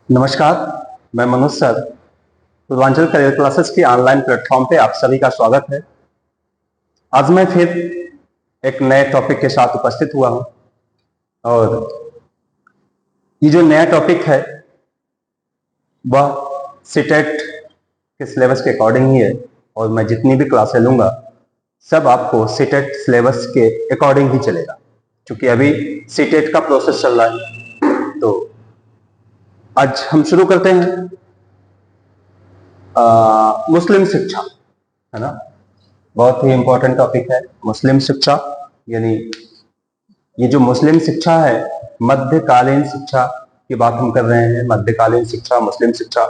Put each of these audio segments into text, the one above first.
नमस्कार, मैं Manoj sir. Purvanchal career classes के ऑनलाइन प्लेटफॉर्म पे आप सभी का स्वागत है। आज मैं फिर एक नए टॉपिक के साथ उपस्थित हुआ हूं और ये जो नया टॉपिक है वह सीटेट के सिलेबस के अकॉर्डिंग ही है और मैं जितनी भी क्लासें लूंगा सब आपको सीटेट सिलेबस के अकॉर्डिंग ही चलेगा, क्योंकि अभी सीटेट का प्रोसेस चल रहा है। तो आज हम शुरू करते हैं मुस्लिम शिक्षा, है ना। बहुत ही इंपॉर्टेंट टॉपिक है मुस्लिम शिक्षा। यानी ये जो मुस्लिम शिक्षा है, मध्यकालीन शिक्षा की बात हम कर रहे हैं। मध्यकालीन शिक्षा, मुस्लिम शिक्षा।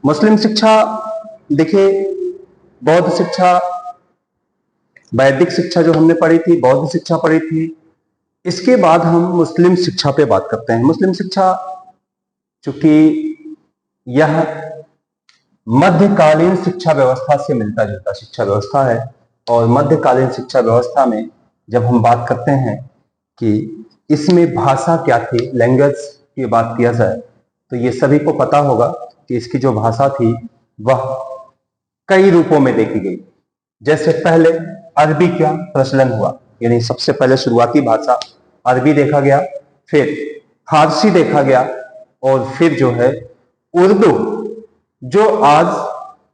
मुस्लिम शिक्षा देखिए, बौद्ध शिक्षा, वैदिक शिक्षा जो हमने पढ़ी थी, बौद्ध शिक्षा पढ़ी थी, इसके बाद हम मुस्लिम शिक्षा पे बात करते हैं। मुस्लिम शिक्षा चूंकि यह मध्यकालीन शिक्षा व्यवस्था से मिलता जुलता शिक्षा व्यवस्था है, और मध्यकालीन शिक्षा व्यवस्था में जब हम बात करते हैं कि इसमें भाषा क्या थी, लैंग्वेज की बात किया जाए, तो ये सभी को पता होगा कि इसकी जो भाषा थी वह कई रूपों में देखी गई। जैसे पहले अरबी का प्रचलन हुआ, यानी सबसे पहले शुरुआती भाषा अरबी देखा गया, फिर फारसी देखा गया, और फिर जो है उर्दू, जो आज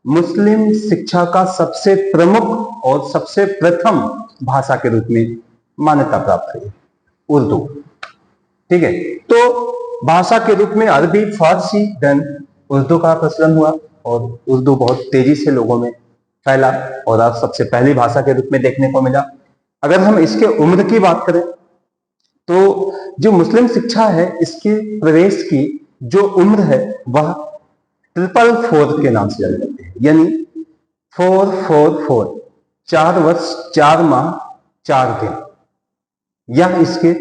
मुस्लिम शिक्षा का सबसे प्रमुख और सबसे प्रथम भाषा के रूप में मान्यता प्राप्त हुई, उर्दू। ठीक है, तो भाषा के रूप में अरबी, फारसी, देन उर्दू का प्रचलन हुआ, और उर्दू बहुत तेजी से लोगों में फैला और आज सबसे पहली भाषा के रूप में देखने को मिला। अगर हम इसके उम्र की बात करें तो जो मुस्लिम शिक्षा है, इसके प्रवेश की जो उम्र है वह 444 के नाम से जानी जाती है। यानी 444, 4 वर्ष 4 माह 4 दिन, यह इसके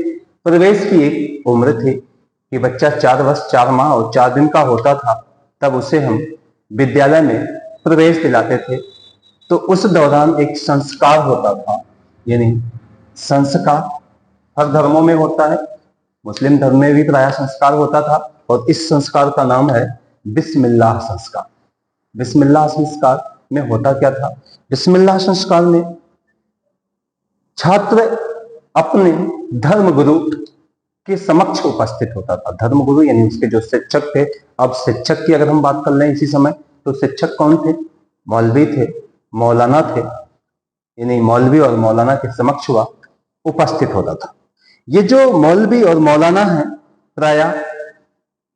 प्रवेश की एक उम्र थी कि बच्चा 4 वर्ष 4 माह और 4 दिन का होता था, तब उसे हम विद्यालय में प्रवेश दिलाते थे। तो उस दौरान एक संस्कार होता था, यानी संस्कार हर धर्मों में होता है, मुस्लिम धर्म में भी प्रायः संस्कार होता था, और इस संस्कार का नाम है बिस्मिल्लाह संस्कार। बिस्मिल्लाह संस्कार में होता क्या था? बिस्मिल्लाह संस्कार में छात्र अपने धर्म गुरु के समक्ष उपस्थित होता था। धर्म गुरु यानी उसके जो शिक्षक थे। अब शिक्षक की अगर हम बात कर लें इसी समय, तो शिक्षक कौन थे? मौलवी थे, मौलाना थे। यानी मौलवी और मौलाना के समक्ष हुआ उपस्थित होता था। ये जो मौलवी और मौलाना है, प्रायः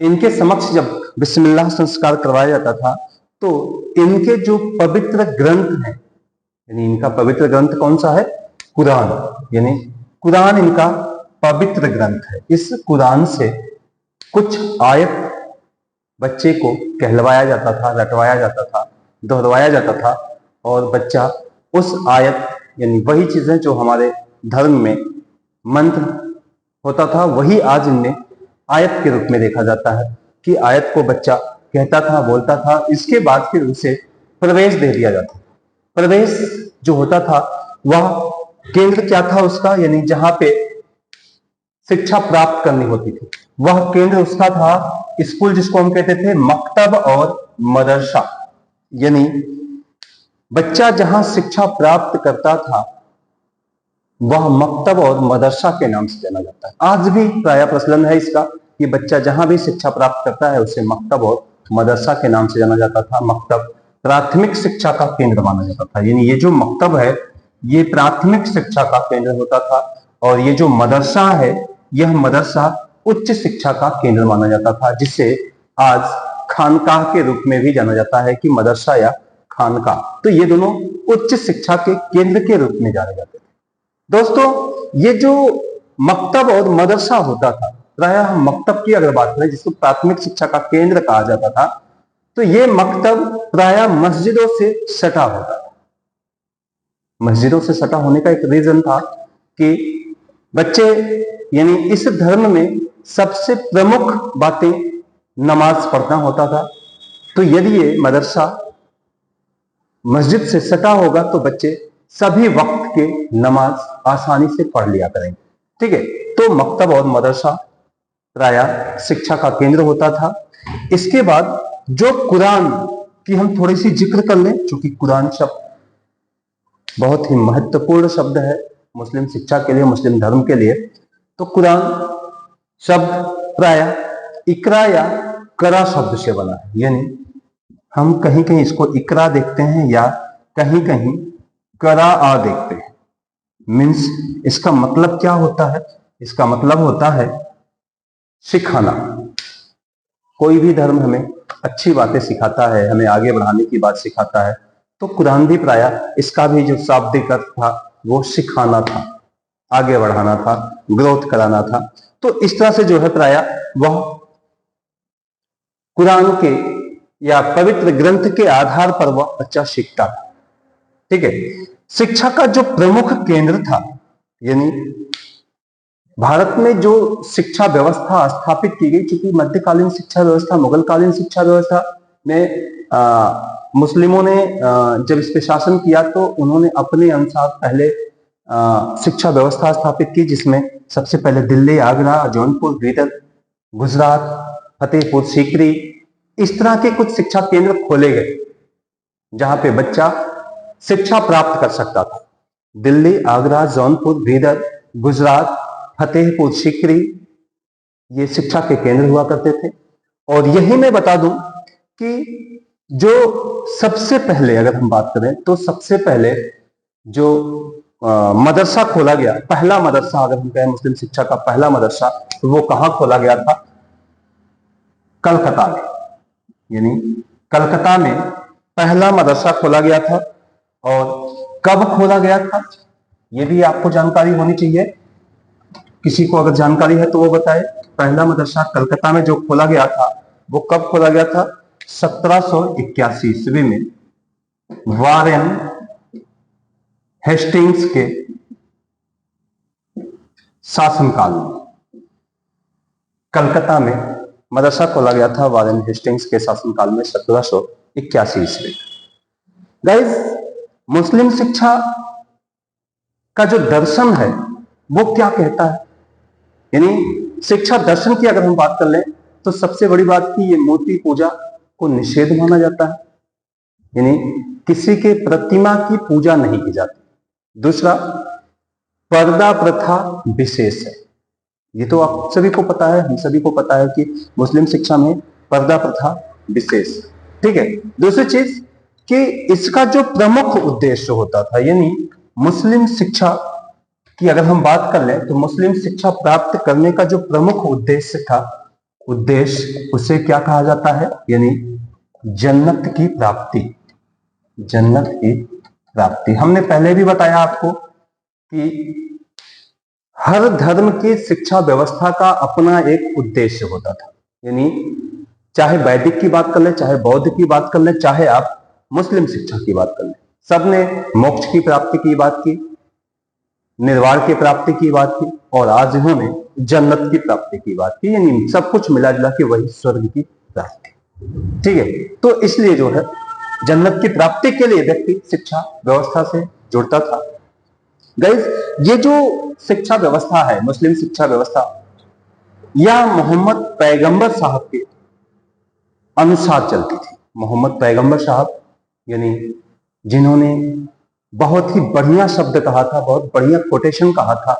इनके समक्ष जब बिस्मिल्लाह संस्कार करवाया जाता था, तो इनके जो पवित्र ग्रंथ हैं, यानी इनका पवित्र ग्रंथ कौन सा है? कुरान। यानी कुरान इनका पवित्र ग्रंथ है। इस कुरान से कुछ आयत बच्चे को कहलवाया जाता था, रटवाया जाता था, दोहरवाया जाता था, और बच्चा उस आयत, यानी वही चीजें जो हमारे धर्म में मंत्र होता था, वही आज इनमें आयत के रूप में देखा जाता है कि आयत को बच्चा कहता था, बोलता था। इसके बाद फिर उसे प्रवेश दे दिया जाता। प्रवेश जो होता था वह केंद्र क्या था उसका? यानी जहां पे शिक्षा प्राप्त करनी होती थी, वह केंद्र उसका था स्कूल, जिसको हम कहते थे मकतब और मदरसा। यानी बच्चा जहां शिक्षा प्राप्त करता था वह मकतब और मदरसा के नाम से जाना जाता है। आज भी प्रायः प्रचलन है इसका कि बच्चा जहां भी शिक्षा प्राप्त करता है उसे मकतब और मदरसा के नाम से जाना जाता था। मकतब प्राथमिक शिक्षा का केंद्र माना जाता था, यानी ये जो मकतब है ये प्राथमिक शिक्षा का केंद्र होता था, और ये जो मदरसा है यह मदरसा उच्च शिक्षा का केंद्र माना जाता था, जिसे आज खानकाह के रूप में भी जाना जाता है कि मदरसा या खानकाह। तो ये दोनों उच्च शिक्षा के केंद्र के रूप में जाने जाते थे। दोस्तों, ये जो मकतब और मदरसा होता था, प्रायः हम मकतब की अगर बात करें जिसको प्राथमिक शिक्षा का केंद्र कहा जाता था, तो ये मकतब प्रायः मस्जिदों से सटा होता था। मस्जिदों से सटा होने का एक रीजन था कि बच्चे, यानी इस धर्म में सबसे प्रमुख बातें नमाज पढ़ना होता था। तो यदि ये मदरसा मस्जिद से सटा होगा तो बच्चे सभी वक्त के नमाज आसानी से पढ़ लिया करेंगे। ठीक है, तो मकतब और मदरसा प्रायः शिक्षा का केंद्र होता था। इसके बाद जो कुरान की हम थोड़ी सी जिक्र कर लें, क्योंकि कुरान शब्द बहुत ही महत्वपूर्ण शब्द है मुस्लिम शिक्षा के लिए, मुस्लिम धर्म के लिए। तो कुरान शब्द प्राय इकरा या करा शब्द से बना है, यानी हम कहीं कहीं इसको इकरा देखते हैं या कहीं कहीं करा आ देखते हैं। मीन्स इसका मतलब क्या होता है? इसका मतलब होता है सिखाना। कोई भी धर्म हमें अच्छी बातें सिखाता है, हमें आगे बढ़ाने की बात सिखाता है, तो कुरान भी प्राय इसका भी जो शाब्दिक अर्थ था वो सिखाना था, आगे बढ़ाना था, ग्रोथ कराना था। तो इस तरह से जो है प्राय वह कुरान के या पवित्र ग्रंथ के आधार पर वह बच्चा सीखता था। ठीक है। शिक्षा का जो प्रमुख केंद्र था, यानी भारत में जो शिक्षा व्यवस्था स्थापित की गई, चूंकि मध्यकालीन शिक्षा व्यवस्था, मुगलकालीन शिक्षा व्यवस्था में मुस्लिमों ने जब इस पे शासन किया तो उन्होंने अपने अनुसार पहले शिक्षा व्यवस्था स्थापित की, जिसमें सबसे पहले दिल्ली, आगरा, जौनपुर, बीदर, गुजरात, फतेहपुर सीकरी, इस तरह के कुछ शिक्षा केंद्र खोले गए जहां पे बच्चा शिक्षा प्राप्त कर सकता था। दिल्ली, आगरा, जौनपुर, बीदर, गुजरात, फतेहपुर सीकरी ये शिक्षा के केंद्र हुआ करते थे। और यही मैं बता दूं कि जो सबसे पहले अगर हम बात करें तो सबसे पहले जो मदरसा खोला गया, पहला मदरसा अगर हम कहें मुस्लिम शिक्षा का पहला मदरसा, तो वो कहां खोला गया था? कलकत्ता में। यानी कलकत्ता में पहला मदरसा खोला गया था। और कब खोला गया था ये भी आपको जानकारी होनी चाहिए। किसी को अगर जानकारी है तो वो बताए। पहला मदरसा कलकत्ता में जो खोला गया था वो कब खोला गया था? 1781 ईस्वी में वारेन हेस्टिंग्स के शासनकाल में कलकत्ता में मदरसा खोला गया था, वारेन हेस्टिंग्स के शासनकाल में 1781 ईस्वी। गाइस, मुस्लिम शिक्षा का जो दर्शन है वो क्या कहता है? यानी शिक्षा दर्शन की अगर हम बात कर लें तो सबसे बड़ी बात की ये मूर्ति पूजा को निषेध माना जाता है, यानी किसी के प्रतिमा की पूजा नहीं की जाती। दूसरा, पर्दा प्रथा विशेष है। ये तो आप सभी को पता है, हम सभी को पता है कि मुस्लिम शिक्षा में पर्दा प्रथा विशेष। ठीक है। दूसरी चीज कि इसका जो प्रमुख उद्देश्य होता था, यानी मुस्लिम शिक्षा की अगर हम बात कर लें तो मुस्लिम शिक्षा प्राप्त करने का जो प्रमुख उद्देश्य था, उद्देश्य उसे क्या कहा जाता है? यानी जन्नत की प्राप्ति। जन्नत की प्राप्ति। हमने पहले भी बताया आपको कि हर धर्म की शिक्षा व्यवस्था का अपना एक उद्देश्य होता था। यानी चाहे वैदिक की बात कर ले, चाहे बौद्ध की बात कर ले, चाहे आप मुस्लिम शिक्षा की बात कर ले, सबने मोक्ष की प्राप्ति की बात की, निर्वाण की प्राप्ति की बात की, और आज इन्होंने जन्नत की प्राप्ति की बात की। यानी सब कुछ मिला जुला के वही स्वर्ग की प्राप्ति। ठीक है। तो इसलिए जो है जन्नत की प्राप्ति के लिए व्यक्ति शिक्षा व्यवस्था से जुड़ता था। गाइस, ये जो शिक्षा व्यवस्था है, मुस्लिम शिक्षा व्यवस्था, यह मोहम्मद पैगंबर साहब के अनुसार चलती थी। मोहम्मद पैगंबर साहब यानी जिन्होंने बहुत ही बढ़िया शब्द कहा था, बहुत बढ़िया कोटेशन कहा था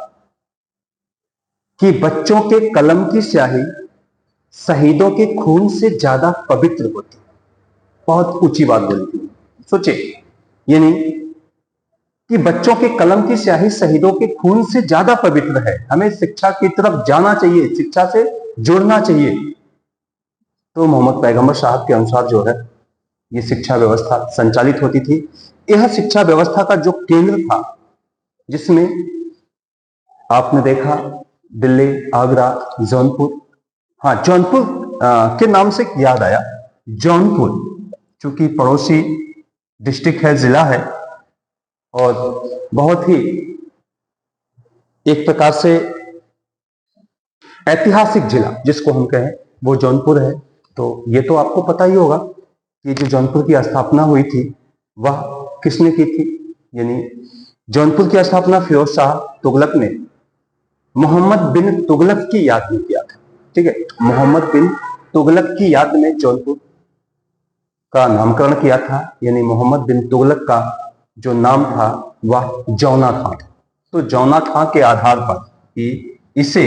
कि बच्चों के कलम की स्याही शहीदों के खून से ज्यादा पवित्र होती। बहुत ऊंची बात बोली थी। सोचिए, यानी कि बच्चों के कलम की स्याही शहीदों के खून से ज्यादा पवित्र है। हमें शिक्षा की तरफ जाना चाहिए, शिक्षा से जुड़ना चाहिए। तो मोहम्मद पैगंबर साहब के अनुसार जो है ये शिक्षा व्यवस्था संचालित होती थी। यह शिक्षा व्यवस्था का जो केंद्र था, जिसमें आपने देखा दिल्ली, आगरा, जौनपुर। हाँ, जौनपुर के नाम से याद आया, जौनपुर चूंकि पड़ोसी डिस्ट्रिक्ट है, जिला है, और बहुत ही एक प्रकार से ऐतिहासिक जिला जिसको हम कहें वो जौनपुर है। तो ये तो आपको पता ही होगा कि जो जौनपुर की स्थापना हुई थी वह किसने की थी? यानी जौनपुर की स्थापना फिरोज शाह तुगलक ने मोहम्मद बिन तुगलक की याद में किया था। ठीक है। मोहम्मद बिन तुगलक की याद में जौनपुर का नामकरण किया था, यानी मोहम्मद बिन तुगलक का जो नाम था वह जौना था। तो जौना खां के आधार पर कि इसे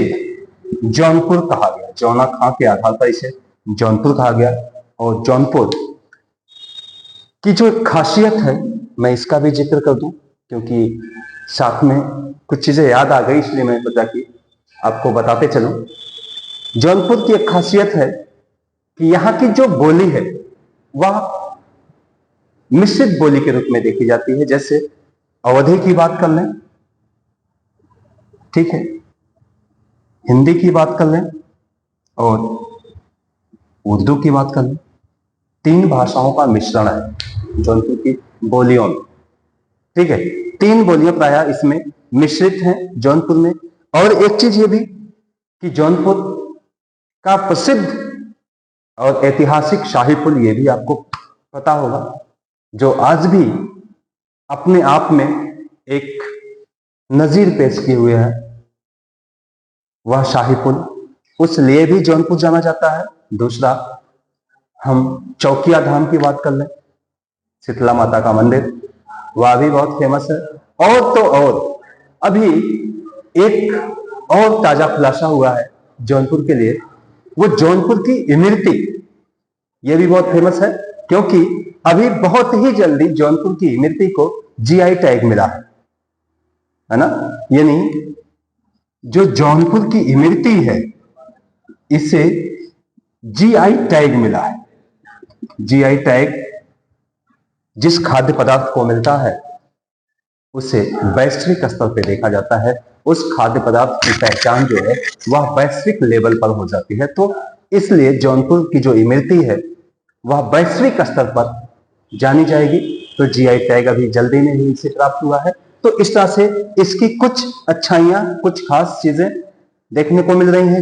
जौनपुर कहा गया, जौना खां के आधार पर इसे जौनपुर कहा गया। और जौनपुर की जो एक खासियत है मैं इसका भी जिक्र कर दूं, क्योंकि साथ में कुछ चीजें याद आ गई इसलिए मैं सोचा कि आपको बताते चलूं। जौनपुर की एक खासियत है कि यहाँ की जो बोली है वह मिश्रित बोली के रूप में देखी जाती है। जैसे अवधी की बात कर लें, ठीक है, हिंदी की बात कर लें और उर्दू की बात कर लें, 3 भाषाओं का मिश्रण है जौनपुर की बोलियों में, ठीक है। 3 बोलियां प्रायः इसमें मिश्रित हैं जौनपुर में। और एक चीज ये भी कि जौनपुर का प्रसिद्ध और ऐतिहासिक शाही पुल, ये भी आपको पता होगा, जो आज भी अपने आप में एक नजीर पेश किए हुए है, वह शाही पुल, उस लिए भी जौनपुर जाना जाता है। दूसरा, हम चौकिया धाम की बात कर लें, शीतला माता का मंदिर, वह भी बहुत फेमस है। और तो और अभी एक और ताजा खुलासा हुआ है जौनपुर के लिए, वो जौनपुर की इमरती, ये भी बहुत फेमस है, क्योंकि अभी बहुत ही जल्दी जौनपुर की इमरती को जीआई टैग मिला है ना। यानी जो जौनपुर की इमरती है इसे जीआई टैग मिला है। जीआई टैग जिस खाद्य पदार्थ को मिलता है उसे वैश्विक स्तर पर देखा जाता है, उस खाद्य पदार्थ की पहचान जो है वह वैश्विक लेवल पर हो जाती है। तो इसलिए जौनपुर की जो इमरती है वह वैश्विक स्तर पर जानी जाएगी। तो जीआई टैग अभी जल्दी में ही इसे प्राप्त हुआ है। तो इस तरह से इसकी कुछ अच्छाइयां, कुछ खास चीजें देखने को मिल रही हैं।